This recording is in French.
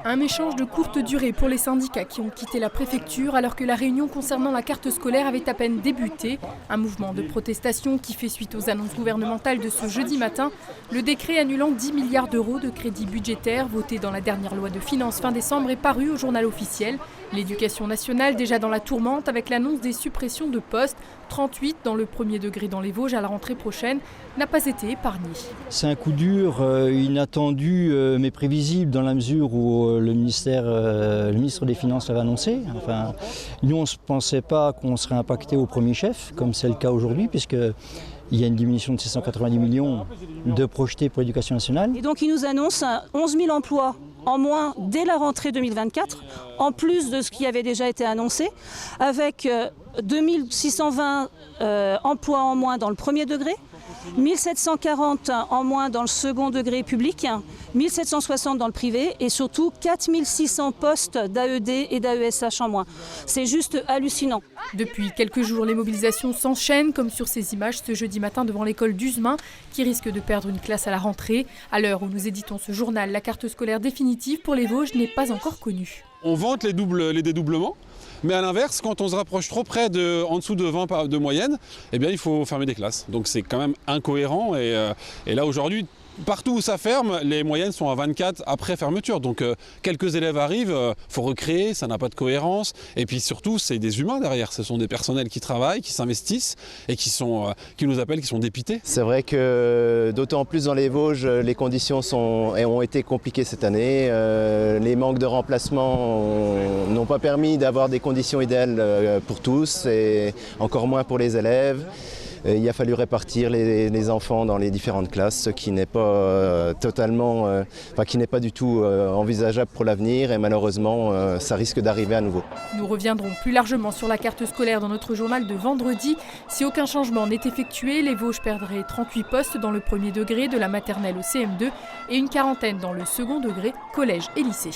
Un échange de courte durée pour les syndicats qui ont quitté la préfecture alors que la réunion concernant la carte scolaire avait à peine débuté. Un mouvement de protestation qui fait suite aux annonces gouvernementales de ce jeudi matin. Le décret annulant 10 milliards d'euros de crédits budgétaires voté dans la dernière loi de finances fin décembre est paru au journal officiel. L'éducation nationale déjà dans la tourmente avec l'annonce des suppressions de postes, 38 dans le premier degré dans les Vosges à la rentrée prochaine, n'a pas été épargné. C'est un coup dur, inattendu mais prévisible dans la mesure où le ministre des Finances l'avait annoncé. Enfin, nous on ne pensait pas qu'on serait impacté au premier chef, comme c'est le cas aujourd'hui, puisqu'il y a une diminution de 690 millions de projetés pour l'éducation nationale. Et donc il nous annonce 11 000 emplois en moins dès la rentrée 2024, en plus de ce qui avait déjà été annoncé, avec 2620 emplois en moins dans le premier degré, 1740 en moins dans le second degré public, 1760 dans le privé et surtout 4600 postes d'AED et d'AESH en moins. C'est juste hallucinant. Depuis quelques jours, les mobilisations s'enchaînent comme sur ces images ce jeudi matin devant l'école d'Uzemain qui risque de perdre une classe à la rentrée. À l'heure où nous éditons ce journal, la carte scolaire définitive pour les Vosges n'est pas encore connue. On vante les dédoublements. Mais à l'inverse, quand on se rapproche trop près en dessous de 20 de moyenne, eh bien, il faut fermer des classes. Donc c'est quand même incohérent. Et là, aujourd'hui, partout où ça ferme, les moyennes sont à 24 après fermeture. Donc quelques élèves arrivent, il faut recréer, ça n'a pas de cohérence. Et puis surtout, c'est des humains derrière. Ce sont des personnels qui travaillent, qui s'investissent et qui nous appellent, qui sont dépités. C'est vrai que d'autant plus dans les Vosges, les conditions ont été compliquées cette année. Les manques de remplacement n'ont pas permis d'avoir des conditions idéales pour tous et encore moins pour les élèves. Il a fallu répartir les enfants dans les différentes classes, ce qui n'est pas qui n'est pas du tout envisageable pour l'avenir et malheureusement ça risque d'arriver à nouveau. Nous reviendrons plus largement sur la carte scolaire dans notre journal de vendredi. Si aucun changement n'est effectué, les Vosges perdraient 38 postes dans le premier degré de la maternelle au CM2 et une quarantaine dans le second degré, collège et lycée.